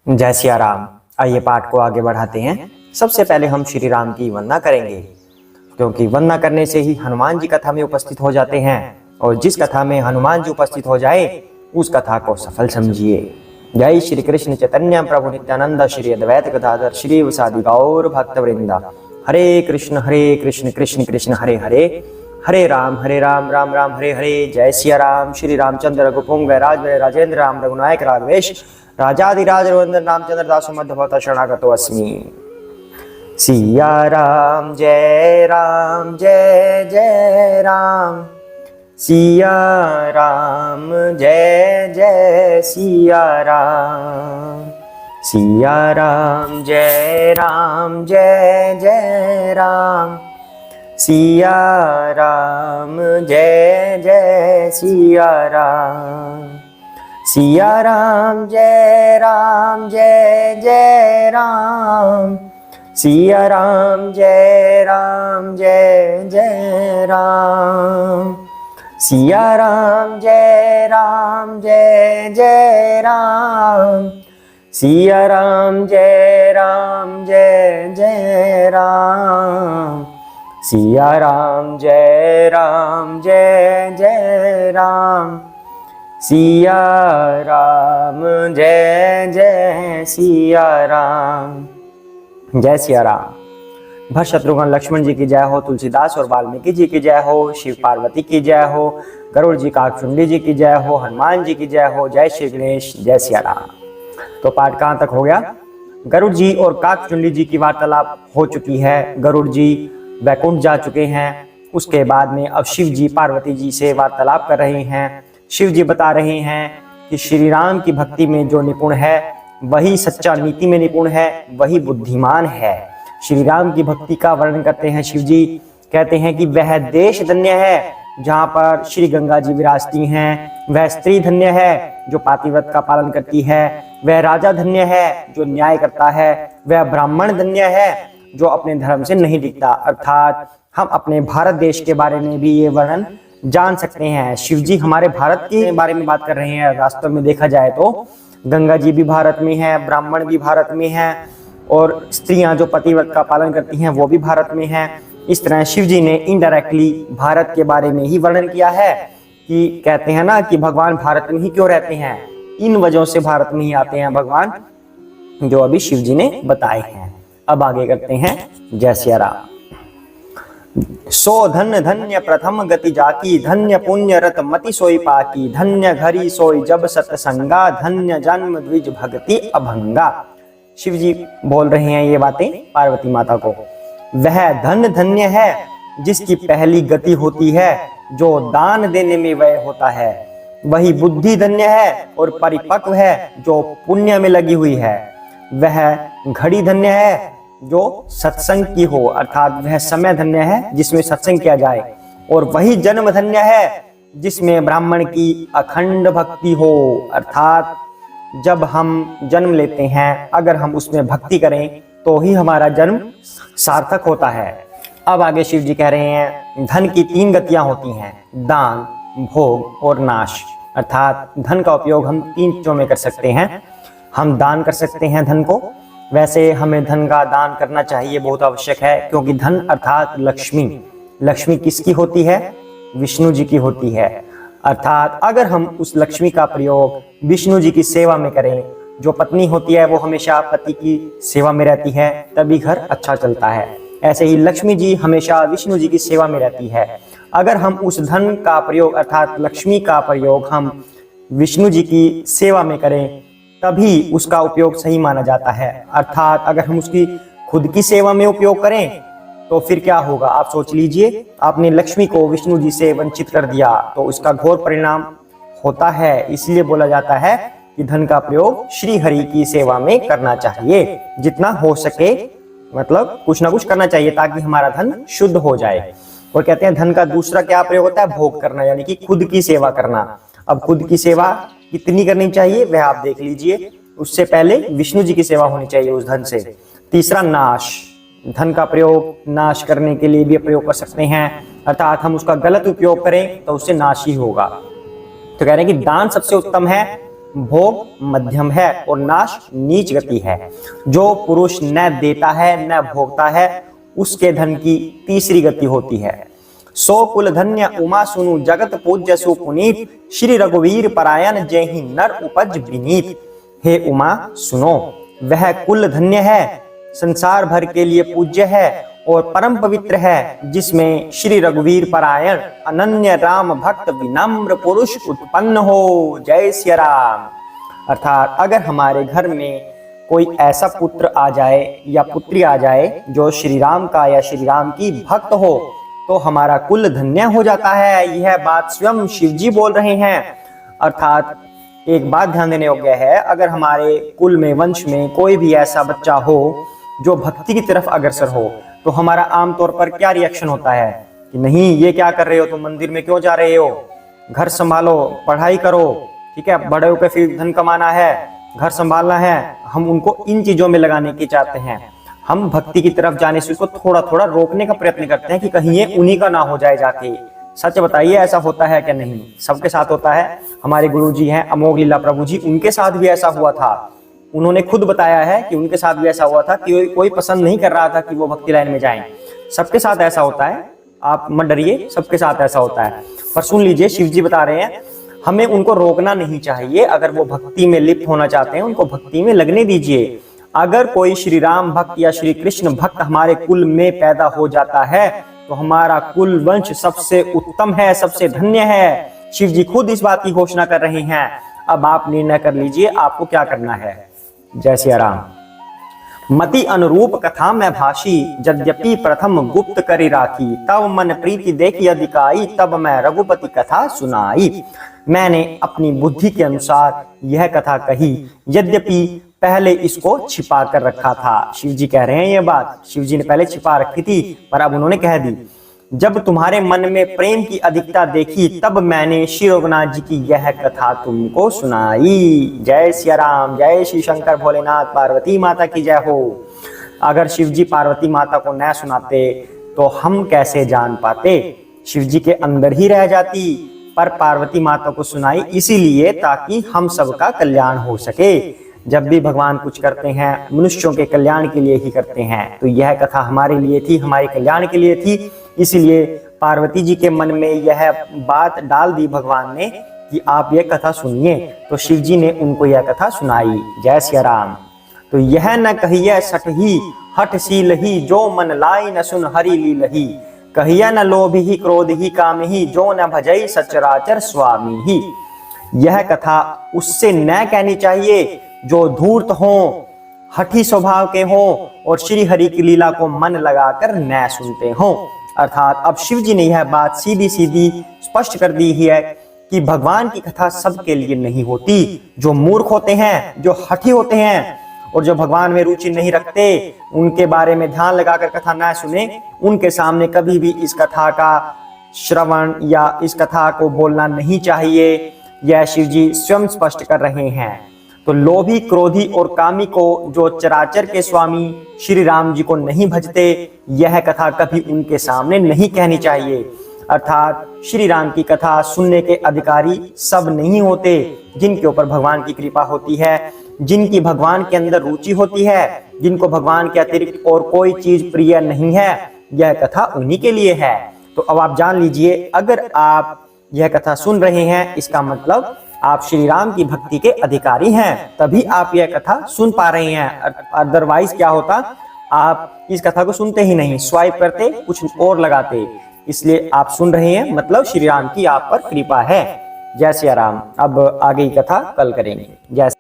जय सिया राम। आइए पाठ को आगे बढ़ाते हैं। सबसे पहले हम श्री राम की वंदना करेंगे, क्योंकि वंदना करने से ही हनुमान जी कथा में उपस्थित हो जाते हैं, और जिस कथा में हनुमान जी उपस्थित हो जाए उस कथा को सफल समझिए। जय श्री कृष्ण चैतन्य प्रभु नित्यानंद श्री अद्वैत गदाधर श्री वसादि गौर भक्त वृंदा। हरे कृष्ण कृष्ण कृष्ण हरे हरे, हरे राम राम राम हरे हरे। जय सिया राम। श्री रामचंद्र रघुपुंग राज राजेंद्र राम रघुनायक राघवेश राजाधिराज रघुनंदन रामचंद्र दासो मध्य भवता शरणागतो अस्मि। सिया राम जय जय राम, सिया राम जय जय सिया राम, सिया राम जय जय राम, सिया राम जय जय सिया राम, सिया राम जय जय राम, सिया राम जय जय राम, सिया राम जय जय राम, सिया राम जय जय राम, सिया राम जय जय राम, सिया राम जय जय सिया राम। जय सिया राम। भरत शत्रुघ्न लक्ष्मण जी की जय हो, तुलसीदास और वाल्मीकि जी की जय हो, शिव पार्वती की जय हो, गरुड़ जी काकचुंडी जी की जय हो, हनुमान जी की जय हो। जय श्री गणेश। जय सिया राम। तो पाठ कहाँ तक हो गया? गरुड़ जी और काकचुंडी जी की वार्तालाप हो चुकी है। गरुड़ जी वैकुंठ जा चुके हैं। उसके बाद में अब शिव जी पार्वती जी से वार्तालाप कर रहे हैं। शिव जी बता रहे हैं कि श्री राम की भक्ति में जो निपुण है वही सच्चा नीति में निपुण है, वही बुद्धिमान है। श्री राम की भक्ति का वर्णन करते हैं शिव जी। कहते हैं कि वह देश धन्य है जहाँ पर श्री गंगा जी विराजती हैं, वह स्त्री धन्य है जो पातिव्रत का पालन करती है, वह राजा धन्य है जो न्याय करता है, वह ब्राह्मण धन्य है जो अपने धर्म से नहीं दिखता। अर्थात हम अपने भारत देश के बारे में भी ये वर्णन जान सकते हैं। शिव जी हमारे भारत के बारे में बात कर रहे हैं। वास्तव में देखा जाए तो गंगा जी भी भारत में है, ब्राह्मण भी भारत में है, और स्त्रियां जो पतिव्रत का पालन करती हैं वो भी भारत में हैं। इस तरह शिव जी ने इनडायरेक्टली भारत के बारे में ही वर्णन किया है कि कहते हैं ना कि भगवान भारत में ही क्यों रहते हैं, इन वजहों से भारत में ही आते हैं भगवान, जो अभी शिव जी ने बताए हैं। अब आगे करते हैं। जय सिया राम। सो धन्य धन्य प्रथम गति जाकी, धन्य पुण्य रत मति सोई पाकी, धन्य घरी सोई जब सतसंगा, धन्य जन्म द्विज भक्ति अभंगा। शिव जी बोल रहे हैं ये बातें पार्वती माता को। वह धन धन्य है जिसकी पहली गति होती है, जो दान देने में व्यय होता है। वही बुद्धि धन्य है और परिपक्व है जो पुण्य में लगी हुई है। वह घड़ी धन्य है जो सत्संग की हो, अर्थात वह समय धन्य है जिसमें सत्संग किया जाए। और वही जन्म धन्य है जिसमें ब्राह्मण की अखंड भक्ति हो, अर्थात जब हम जन्म लेते हैं अगर हम उसमें भक्ति करें तो ही हमारा जन्म सार्थक होता है। अब आगे शिव जी कह रहे हैं धन की 3 गतियां होती हैं, दान, भोग और नाश। अर्थात धन का उपयोग हम 3 चीजों में कर सकते हैं। हम दान कर सकते हैं धन को। वैसे हमें धन का दान करना चाहिए, बहुत आवश्यक है, क्योंकि धन अर्थात लक्ष्मी। लक्ष्मी किसकी होती है? विष्णु जी की होती है। अर्थात अगर हम उस लक्ष्मी का प्रयोग विष्णु जी की सेवा में करें, जो पत्नी होती है वो हमेशा पति की सेवा में रहती है, तभी घर अच्छा चलता है। ऐसे ही लक्ष्मी जी हमेशा विष्णु जी की सेवा में रहती है। अगर हम उस धन का प्रयोग अर्थात लक्ष्मी का प्रयोग हम विष्णु जी की सेवा में करें तभी उसका उपयोग सही माना जाता है। अर्थात अगर हम उसकी खुद की सेवा में उपयोग करें तो फिर क्या होगा आप सोच लीजिए। आपने लक्ष्मी को विष्णु जी से वंचित कर दिया तो उसका घोर परिणाम होता है। इसलिए बोला जाता है कि धन का प्रयोग श्री हरि की सेवा में करना चाहिए। जितना हो सके मतलब कुछ ना कुछ करना चाहिए ताकि हमारा धन शुद्ध हो जाए। और कहते हैं धन का दूसरा क्या प्रयोग होता है? भोग करना, यानी कि खुद की सेवा करना। अब खुद की सेवा कितनी करनी चाहिए वह आप देख लीजिए। उससे पहले विष्णु जी की सेवा होनी चाहिए उस धन से। तीसरा नाश, धन का प्रयोग नाश करने के लिए भी प्रयोग कर सकते हैं, अर्थात हम उसका गलत उपयोग करें तो उससे नाश ही होगा। तो कह रहे हैं कि दान सबसे उत्तम है, भोग मध्यम है और नाश नीच गति है। जो पुरुष न देता है न भोगता है उसके धन की तीसरी गति होती है। सो कुल धन्य उमा सुनु जगत पूज्य सुपुनीत, श्री रघुवीर परायण जेहि नर उपज विनीत। हे उमा सुनो, वह कुल धन्य है, संसार भर के लिए पूज्य है और परम पवित्र है, जिसमें श्री रघुवीर परायण अनन्य राम भक्त विनम्र पुरुष उत्पन्न हो। जय सिया राम। अर्थात अगर हमारे घर में कोई ऐसा पुत्र आ जाए या पुत्री आ जाए जो श्री राम का या श्री राम की भक्त हो तो हमारा कुल धन्य हो जाता है। यह बात स्वयं शिव जी बोल रहे हैं। अर्थात एक बात ध्यान देने योग्य है, अगर हमारे कुल में वंश में कोई भी ऐसा बच्चा हो जो भक्ति की तरफ अग्रसर हो तो हमारा आमतौर पर क्या रिएक्शन होता है कि नहीं, ये क्या कर रहे हो, तुम मंदिर में क्यों जा रहे हो, घर संभालो, पढ़ाई करो, ठीक है, बड़े होकर फिर धन कमाना है, घर संभालना है। हम उनको इन चीजों में लगाने की चाहते हैं। हम भक्ति की तरफ जाने से उसको थोड़ा थोड़ा रोकने का प्रयत्न करते हैं कि कहीं ये उन्हीं का ना हो जाए जाके। सच बताइए, ऐसा होता है क्या? नहीं, सबके साथ होता है। हमारे गुरुजी हैं अमोघ लीला प्रभु जी, उनके साथ भी ऐसा हुआ था। उन्होंने खुद बताया है कि उनके साथ भी ऐसा हुआ था कि कोई पसंद नहीं कर रहा था कि वो भक्ति लाइन में जाएं। सबके साथ ऐसा होता है, आप मत डरिए, सबके साथ ऐसा होता है। पर सुन लीजिए, शिव जी बता रहे हैं हमें उनको रोकना नहीं चाहिए। अगर वो भक्ति में लिप्त होना चाहते हैं उनको भक्ति में लगने दीजिए। अगर कोई श्री राम भक्त या श्री कृष्ण भक्त हमारे कुल में पैदा हो जाता है तो हमारा कुल वंश सबसे उत्तम है, सबसे धन्य है। शिव जी खुद इस बात की घोषणा कर रहे हैं। अब आप निर्णय कर लीजिए आपको क्या करना है। जय सिया राम। मति अनुरूप कथा में भाषी, यद्यपि प्रथम गुप्त करी राखी, तब मन प्रीति देखी अधिकाई, तब मैं रघुपति कथा सुनाई। मैंने अपनी बुद्धि के अनुसार यह कथा कही, यद्यपि पहले इसको छिपा कर रखा था। शिव जी कह रहे हैं ये बात, शिव जी ने पहले छिपा रखी थी पर अब उन्होंने कह दी। जब तुम्हारे मन में प्रेम की अधिकता देखी तब मैंने श्री रघुनाथ जी की यह कथा तुमको सुनाई। जय सिया राम। जय श्री शंकर भोलेनाथ, पार्वती माता की जय हो। अगर शिव जी पार्वती माता को न सुनाते तो हम कैसे जान पाते? शिव जी के अंदर ही रह जाती, पर पार्वती माता को सुनाई इसीलिए ताकि हम सबका कल्याण हो सके। जब भी भगवान कुछ करते हैं मनुष्यों के कल्याण के लिए ही करते हैं, तो यह कथा हमारे लिए थी, हमारे कल्याण के लिए थी। इसलिए पार्वती जी के मन में यह बात डाल दी भगवान ने कि आप यह कथा सुनिए, तो शिव जी ने उनको यह कथा सुनाई। जय सिया राम। तो यह न कहिए सटही हठशील ही, जो मन लाई न सुन हरि लीलही, कहिए न लोभ ही क्रोध ही काम ही, जो न भजई सचराचर स्वामी ही। यह कथा उससे न कहनी चाहिए जो धूर्त हो, हठी स्वभाव के हो और श्री हरि की लीला को मन लगाकर न सुनते हो। अर्थात अब शिव जी ने यह बात सीधी सीधी स्पष्ट कर दी है कि भगवान की कथा सबके लिए नहीं होती। जो मूर्ख होते हैं, जो हठी होते हैं और जो भगवान में रुचि नहीं रखते, उनके बारे में ध्यान लगाकर कथा न सुने, उनके सामने कभी भी इस कथा का श्रवण या इस कथा को बोलना नहीं चाहिए। यह शिव जी स्वयं स्पष्ट कर रहे हैं। तो लोभी, क्रोधी और कामी को जो चराचर के स्वामी श्री राम जी को नहीं भजते, यह कथा कभी उनके सामने नहीं कहनी चाहिए। अर्थात श्री राम की कथा सुनने के अधिकारी सब नहीं होते। जिनके ऊपर भगवान की कृपा होती है, जिनकी भगवान के अंदर रुचि होती है, जिनको भगवान के अतिरिक्त और कोई चीज प्रिय नहीं है, यह कथा उन्हीं के लिए है। तो अब आप जान लीजिए, अगर आप यह कथा सुन रहे हैं इसका मतलब आप श्री राम की भक्ति के अधिकारी हैं, तभी आप यह कथा सुन पा रहे हैं। अदरवाइज क्या होता, आप इस कथा को सुनते ही नहीं, स्वाइप करते, कुछ और लगाते। इसलिए आप सुन रहे हैं मतलब श्री राम की आप पर कृपा है। जय सिया राम। अब आगे की कथा कल करेंगे। जय